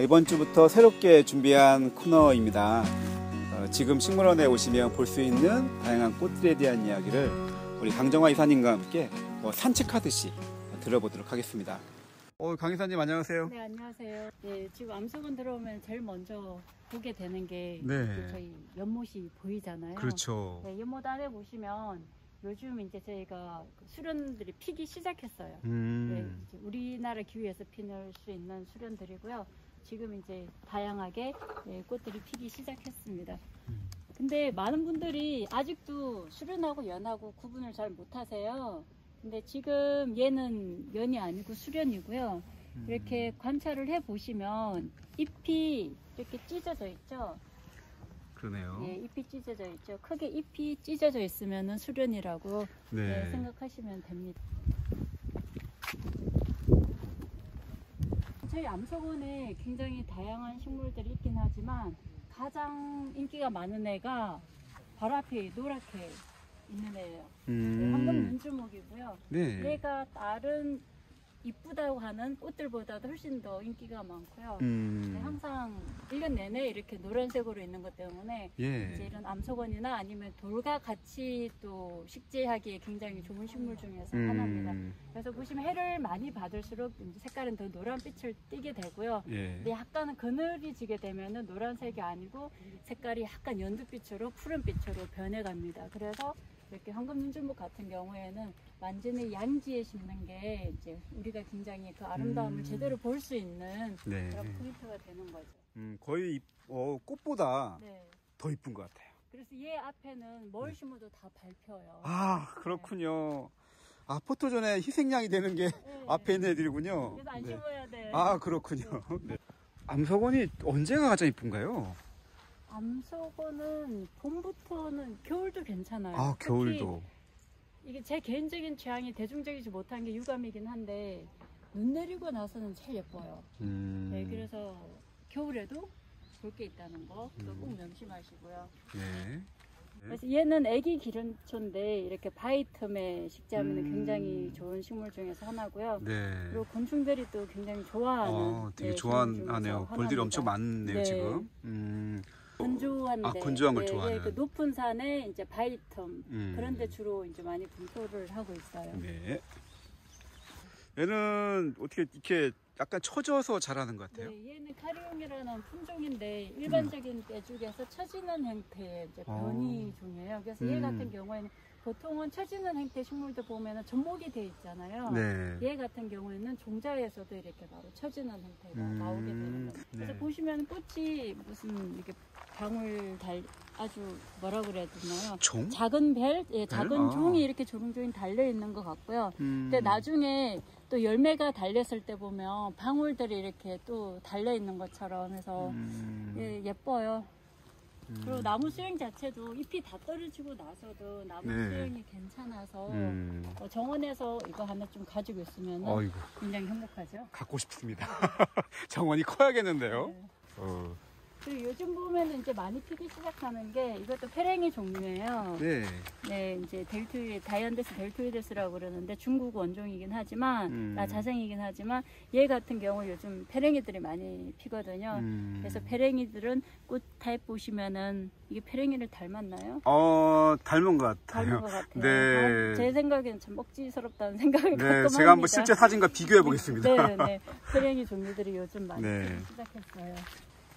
이번 주부터 새롭게 준비한 코너입니다. 지금 식물원에 오시면 볼 수 있는 다양한 꽃들에 대한 이야기를 우리 강정화 이사님과 함께 산책하듯이 들어보도록 하겠습니다. 강 이사님 안녕하세요. 네, 안녕하세요. 네, 지금 암석원 들어오면 제일 먼저 보게 되는 게 네. 저희 연못이 보이잖아요. 그렇죠. 네, 연못 안에 보시면 요즘 이제 저희가 수련들이 피기 시작했어요. 네, 이제 우리나라 기후에서 피낼 수 있는 수련들이고요. 지금 이제 다양하게 꽃들이 피기 시작했습니다. 근데 많은 분들이 아직도 수련하고 연하고 구분을 잘 못하세요. 근데 지금 얘는 연이 아니고 수련이고요. 이렇게 관찰을 해보시면 잎이 이렇게 찢어져 있죠. 그러네요. 예, 잎이 찢어져 있죠. 크게 잎이 찢어져 있으면 수련이라고 네. 생각하시면 됩니다. 저희 암석원에 굉장히 다양한 식물들이 있긴 하지만 가장 인기가 많은 애가 바로 앞에 노랗게 있는 애예요. 황금 눈주목이고요. 네. 얘가 다른 이쁘다고 하는 꽃들보다도 훨씬 더 인기가 많고요. 항상 1년 내내 이렇게 노란색으로 있는 것 때문에 예. 이제 이런 암석원이나 아니면 돌과 같이 또 식재하기에 굉장히 좋은 식물 중에서 하나입니다. 그래서 보시면 해를 많이 받을수록 이제 색깔은 더 노란빛을 띠게 되고요. 예. 근데 약간은 그늘이 지게 되면은 노란색이 아니고 색깔이 약간 연두빛으로 푸른빛으로 변해갑니다. 그래서 이렇게 황금 눈주목 같은 경우에는 완전히 양지에 심는 게 이제 우리가 굉장히 그 아름다움을 제대로 볼 수 있는 네. 그런 포인트가 되는 거죠. 거의 꽃보다 네. 더 이쁜 것 같아요. 그래서 얘 앞에는 뭘 심어도 다 밟혀요. 아, 그렇군요. 아, 포토존에 희생양이 되는 게 네. 앞에 있는 애들이군요. 그래서 안 네. 심어야 돼. 아, 그렇군요. 네. 암석원이 언제가 가장 이쁜가요? 암석원은 봄부터는 겨울도 괜찮아요. 아, 겨울도. 이게 제 개인적인 취향이 대중적이지 못한 게 유감이긴 한데 눈 내리고 나서는 제일 예뻐요. 네, 그래서 겨울에도 볼 게 있다는 거 꼭 명심하시고요. 네. 그래서 얘는 애기 기름초인데 이렇게 바이텀에 식재하면 굉장히 좋은 식물 중에서 하나고요. 네. 그리고 곤충들이 또 굉장히 좋아하는. 되게 네, 좋아하네요. 벌들이 엄청 많네요, 네. 지금. 건조한데. 아, 건조한 걸 좋아하는. 그 높은 산에 이제 바이텀 그런데 주로 이제 많이 분포를 하고 있어요. 네. 얘는 어떻게 이렇게 약간 처져서 자라는 것 같아요? 네, 얘는 카리용이라는 품종인데 일반적인 때 중에서 처지는 형태의 이제 변이 종이에요. 그래서 얘 같은 경우에는 보통은 처지는 형태 식물들 보면은 접목이 돼 있잖아요. 네. 얘 같은 경우에는 종자에서도 이렇게 바로 처지는 형태가 나오게 되는 거예요. 그래서 네. 보시면 꽃이 무슨 이렇게 방울 아주 뭐라 그래야 되나요? 종? 작은 별, 작은 아. 종이 이렇게 조롱조롱 달려 있는 것 같고요. 근데 나중에 또 열매가 달렸을 때 보면 방울들이 이렇게 또 달려 있는 것처럼 해서 예뻐요. 그리고 나무 수영 자체도 잎이 다 떨어지고 나서도 나무 네. 수영이 괜찮아서 정원에서 이거 하나 좀 가지고 있으면 어이구, 굉장히 행복하죠. 갖고 싶습니다. 정원이 커야겠는데요? 네. 어. 그리고 요즘 보면 이제 많이 피기 시작하는 게 이것도 페랭이 종류예요. 네. 네, 이제 다이안데스 델토이데스라고 그러는데 중국 원종이긴 하지만, 자생이긴 하지만, 얘 같은 경우 요즘 페랭이들이 많이 피거든요. 그래서 페랭이들은 꽃 타입 보시면은 이게 페랭이를 닮았나요? 닮은 것 같아요. 닮은 것 같아요. 네. 제 생각에는 참 먹지스럽다는 생각을 네, 가끔 제가 한번 합니다. 실제 사진과 비교해 보겠습니다. 네, 네. 페랭이 종류들이 요즘 많이 네. 피기 시작했어요.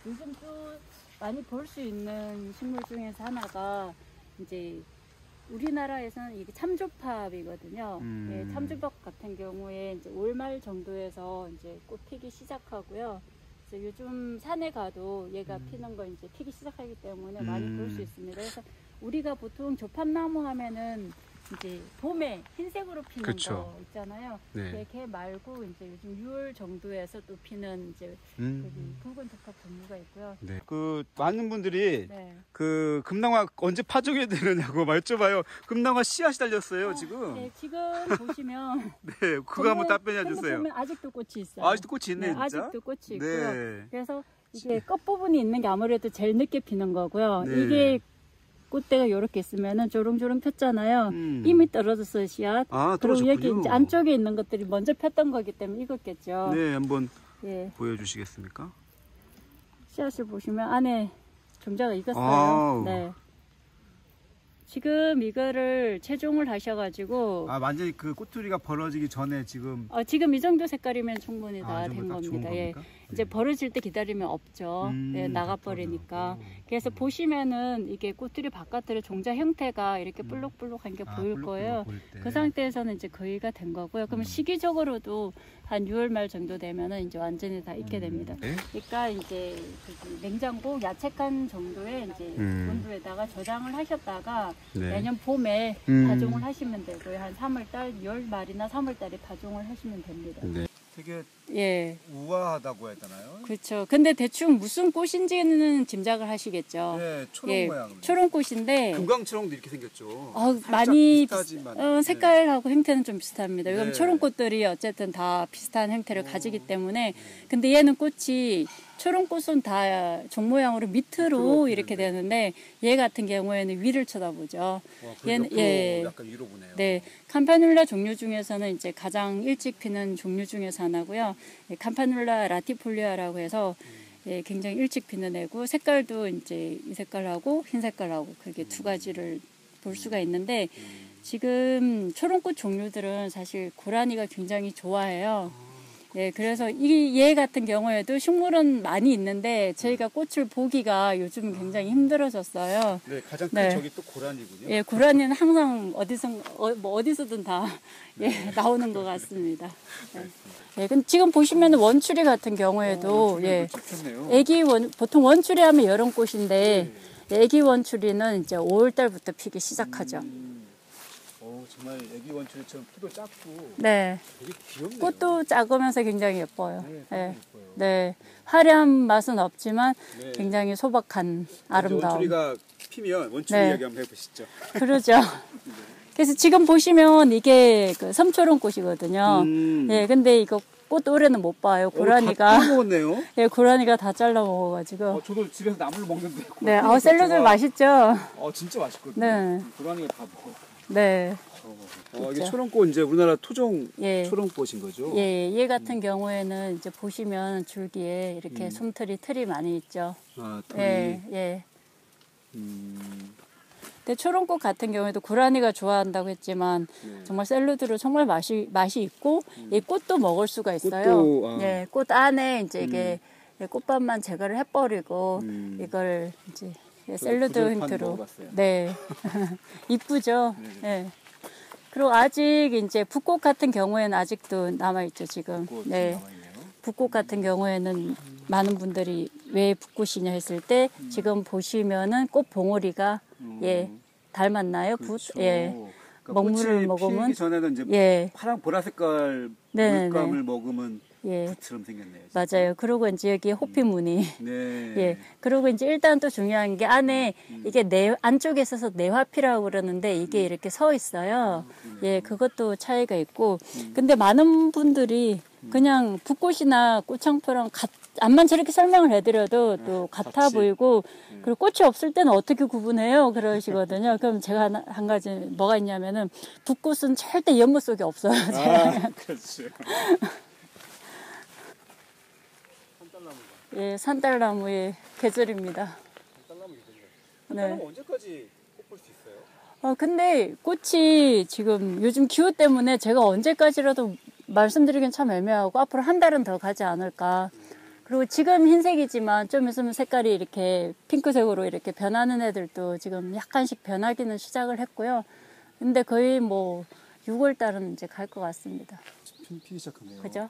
요즘 또 많이 볼 수 있는 식물 중에서 하나가 이제 우리나라에서는 이게 참조팝이거든요. 예, 참조팝 같은 경우에 이제 올 말 정도에서 이제 꽃 피기 시작하고요. 그래서 요즘 산에 가도 얘가 피는 거 이제 피기 시작하기 때문에 많이 볼 수 있습니다. 그래서 우리가 보통 조팝나무 하면은 이제 봄에 흰색으로 피는 그쵸. 거 있잖아요. 네. 걔 말고 이제 요즘 6월 정도에서 또 피는 이제 붉은 조팝 종류가 있고요. 네. 많은 분들이 네. 금낭화 언제 파종이 되느냐고 여쭤봐요. 금낭화 씨앗이 달렸어요, 지금. 네, 지금 보시면 네, 그거 한번 답변해 주세요. 보면 아직도 꽃이 있어요. 아직도 꽃이 있네, 진짜. 아직도 꽃이 있고요. 네. 그래서 이게 끝부분이 있는 게 아무래도 제일 늦게 피는 거고요. 네. 이게 꽃대가 이렇게 있으면은 조롱조롱 폈잖아요. 이미 떨어졌어요, 씨앗. 그리고 떨어졌군요. 여기 이제 안쪽에 있는 것들이 먼저 폈던 거기 때문에 익었겠죠. 네, 한번 예. 보여주시겠습니까? 씨앗을 보시면 안에 종자가 익었어요. 아우. 네. 지금 이거를 채종을 하셔가지고 완전히 그 꼬투리가 벌어지기 전에 지금 지금 이 정도 색깔이면 충분히 다 이 된 정도 딱 좋은 겁니다. 예. 겁니까? 이제 벌어질 때 기다리면 없죠. 예, 나가버리니까. 그래서 보시면은 이게 꼬투리 바깥으로 종자 형태가 이렇게 볼록볼록한 게 보일 거예요. 그 상태에서는 이제 거의 다 된 거고요. 그러면 시기적으로도 한 6월 말 정도 되면은 이제 완전히 다 익게 됩니다. 네? 그러니까 이제 그 냉장고 야채칸 정도의 이제 온도에다가 저장을 하셨다가 네. 내년 봄에 파종을 하시면 되고요. 한 3월달, 6월 말이나 3월달에 파종을 하시면 됩니다. 네. 되게 예. 우아하다고 해야 되나요? 그렇죠. 근데 대충 무슨 꽃인지는 짐작을 하시겠죠. 네, 초록 예, 모양. 초롱꽃인데 금강초롱도 이렇게 생겼죠. 많이 비슷하지만. 색깔하고 형태는 좀 비슷합니다. 이건 네. 초롱꽃들이 어쨌든 다 비슷한 형태를 가지기 때문에 근데 얘는 꽃이 초롱꽃은 다 종 모양으로 밑으로 이렇게 되는데 얘 같은 경우에는 위를 쳐다보죠. 얘는 약간 위로 보네요. 네, campanula 종류 중에서는 이제 가장 일찍 피는 종류 중에서 하나고요. campanula latifolio라고 해서 굉장히 일찍 피는 애고 색깔도 이제 이 색깔하고 흰 색깔하고 그렇게 두 가지를 볼 수가 있는데 지금 초롱꽃 종류들은 사실 고라니가 굉장히 좋아해요. 네, 그래서 얘 같은 경우에도 식물은 많이 있는데 저희가 꽃을 보기가 요즘 굉장히 힘들어졌어요. 네, 가장 큰 저기 또 고라니군요. 예, 고라니는 항상 어디서든 다 나오는 것 같습니다. 예, 근데 지금 보시면 원추리 같은 경우에도 보통 원추리 하면 여름꽃인데 애기 원추리는 이제 5월달부터 피기 시작하죠. 정말 애기 원추리처럼 키도 작고 네. 되게 귀엽네요. 꽃도 작으면서 굉장히 예뻐요. 네, 네. 예뻐요. 네. 화려한 맛은 없지만 굉장히 소박한 아름다움. 원추리가 피면 원추리 이야기 한번 해보시죠. 그러죠. 그래서 지금 보시면 이게 그 섬초롱 꽃이거든요. 예, 근데 이거 꽃 올해는 못 봐요. 고라니가. 다 먹었네요. 예, 고라니가 다 잘라 먹어가지고. 저도 집에서 나물로 먹는데. 네, 샐러드 맛있죠. 진짜 맛있거든요. 네. 고라니가 다 먹어. 네. 이게 초롱꽃 이제 우리나라 토종 예. 초롱꽃인 거죠? 예, 얘 같은 경우에는 이제 보시면 줄기에 이렇게 틀이 많이 있죠. 털이. 예. 근데 초롱꽃 같은 경우에도 고라니가 좋아한다고 했지만 정말 샐러드로 정말 맛이 있고 이 꽃도 먹을 수가 있어요. 예, 꽃 안에 이제 이게 꽃밥만 제거를 해버리고 이걸 이제 샐러드 형태로. 네. 이쁘죠? 네. 그리고 아직 이제 붓꽃 같은 경우에는 아직도 남아있죠, 지금. 네. 붓꽃 같은 경우에는 많은 분들이 왜 붓꽃이냐 했을 때 지금 보시면은 꽃 봉오리가 닮았나요? 그렇죠. 먹물을 먹으면 피기 전에는 이제 파랑 보라 색깔 물감을 먹으면 붓처럼 생겼네요. 진짜. 맞아요. 그리고 이제 여기 호피 무늬. 네. 그리고 이제 일단 또 중요한 게 안에 이게 안쪽에 있어서 내화피라고 그러는데 이게 이렇게 서 있어요. 그것도 차이가 있고. 근데 많은 분들이 그냥 붓꽃이나 꽃창포랑 암만 저렇게 설명을 해드려도 또 같아 보이고 그리고 꽃이 없을 때는 어떻게 구분해요? 그러시거든요. 그럼 제가 한 가지 뭐가 있냐면은 붓꽃은 절대 연못 속에 없어요. 그렇죠. 산딸나무의 계절입니다. 산딸나무 언제까지 꽃 볼 수 있어요? 근데 꽃이 지금 요즘 기후 때문에 제가 언제까지라도 말씀드리긴 참 애매하고 앞으로 한 달은 더 가지 않을까. 그리고 지금 흰색이지만 좀 있으면 색깔이 이렇게 핑크색으로 이렇게 변하는 애들도 지금 약간씩 변하기는 시작을 했고요. 근데 거의 6월 달은 이제 갈 것 같습니다. 피기 시작하네요. 그죠?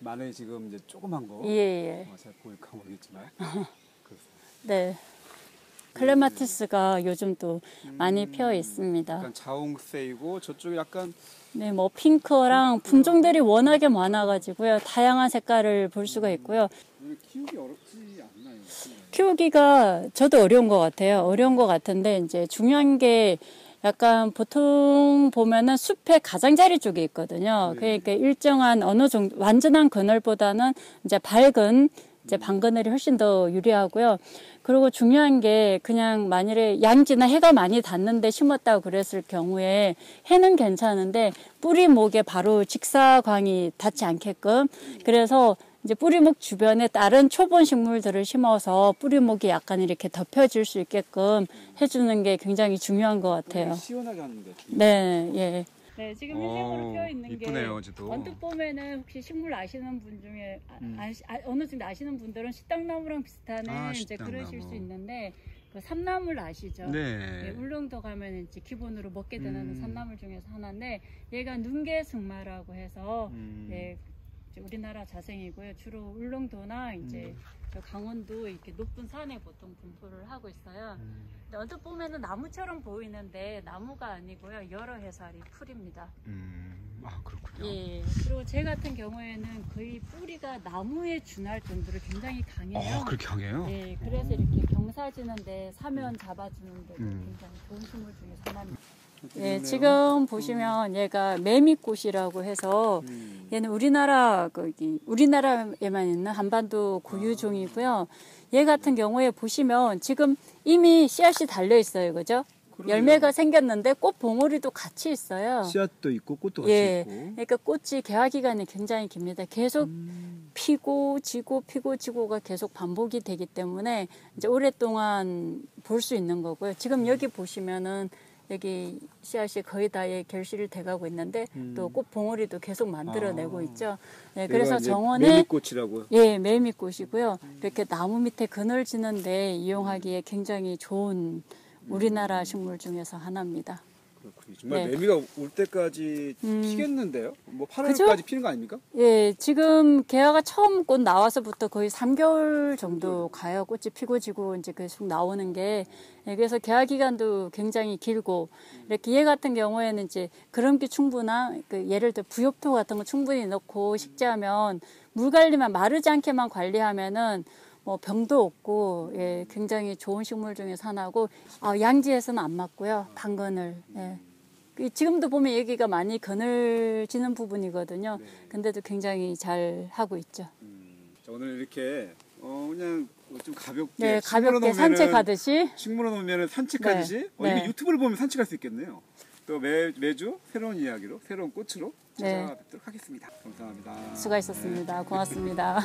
안에 지금 이제 조그만 거. 잘 보일까 모르겠지만. 네. 클레마티스가 요즘 또 많이 피어 있습니다. 약간 자홍색이고 저쪽에 약간 핑크랑 품종들이 워낙에 많아가지고요. 다양한 색깔을 볼 수가 있고요. 키우기 어렵지 않나요? 키우기가 저도 어려운 것 같아요. 어려운 것 같은데 이제 중요한 게 약간 보통 보면은 숲의 가장자리 쪽에 있거든요. 그러니까 일정한 어느 정도 완전한 그늘보다는 이제 밝은 이제 반그늘이 훨씬 더 유리하고요. 그리고 중요한 게 그냥 만일에 양지나 해가 많이 닿는데 심었다고 그랬을 경우에 해는 괜찮은데 뿌리 목에 바로 직사광이 닿지 않게끔 그래서 이제 뿌리목 주변에 다른 초본 식물들을 심어서 뿌리목이 약간 이렇게 덮여질 수 있게끔 해주는 게 굉장히 중요한 것 같아요. 시원하게 하는데. 네, 예. 네, 지금 흰색으로 피어 있는 이쁘네요, 게 어제도. 언뜻 보면은 혹시 식물 아시는 분 중에 어느 정도 아시는 분들은 식당나무랑 비슷하는 이제 그러실 수 있는데 그 삼나물 아시죠? 네. 예, 울릉도 가면 이제 기본으로 먹게 되는 산나물 중에서 하나인데 얘가 눈개승마라고 해서 예, 우리나라 자생이고요. 주로 울릉도나 이제 저 강원도 이렇게 높은 산에 보통 분포를 하고 있어요. 근데 언뜻 보면은 나무처럼 보이는데 나무가 아니고요. 여러 해살이 풀입니다. 아, 그렇군요. 예. 그리고 제 같은 경우에는 거의 뿌리가 나무에 준할 정도로 굉장히 강해요. 그렇게 강해요? 예. 그래서 이렇게 경사 지는데 사면 잡아주는데 굉장히 좋은 식물 중에서 하나입니다. 예, 지금 보시면 얘가 매미꽃이라고 해서 얘는 우리나라에만 있는 한반도 고유종이고요. 얘 같은 경우에 보시면 지금 이미 씨앗이 달려 있어요, 그죠? 그러네요. 열매가 생겼는데 꽃 봉오리도 같이 있어요. 씨앗도 있고 꽃도 같이 예, 있고. 그러니까 꽃이 개화 기간이 굉장히 깁니다. 계속 피고 지고가 계속 반복이 되기 때문에 이제 오랫동안 볼 수 있는 거고요. 지금 여기 보시면은 여기 씨앗이 거의 다 결실이 돼가고 있는데 또 꽃 봉오리도 계속 만들어내고 있죠. 네, 그래서 정원에 매미꽃이라고요? 예, 매미꽃이고요. 이렇게 나무 밑에 그늘지는데 이용하기에 굉장히 좋은 우리나라 식물 중에서 하나입니다. 그렇군요. 정말 네. 매미가 올 때까지 피겠는데요? 뭐 8월까지 그죠? 피는 거 아닙니까? 예, 지금 개화가 처음 꽃 나와서부터 거의 3개월 정도 가요. 꽃이 피고 지고 이제 계속 나오는 게. 예, 그래서 개화 기간도 굉장히 길고, 이렇게 얘 같은 경우에는 이제 그름기 충분한, 예를 들어 부엽토 같은 거 충분히 넣고 식재하면 물 관리만 마르지 않게만 관리하면은 뭐 병도 없고, 예, 굉장히 좋은 식물 중에서 하나고, 양지에서는 안 맞고요. 반그늘. 예. 지금도 보면 여기가 많이 그늘지는 부분이거든요. 네. 근데도 굉장히 잘 하고 있죠. 자, 오늘 이렇게 그냥 좀 가볍게 네, 가볍게 산책하듯이. 식물원 오면 산책하듯이 네. 이거 네. 유튜브를 보면 산책할 수 있겠네요. 또 매주 새로운 이야기로 새로운 꽃으로 네. 찾아뵙도록 하겠습니다. 감사합니다. 수고하셨습니다. 고맙습니다.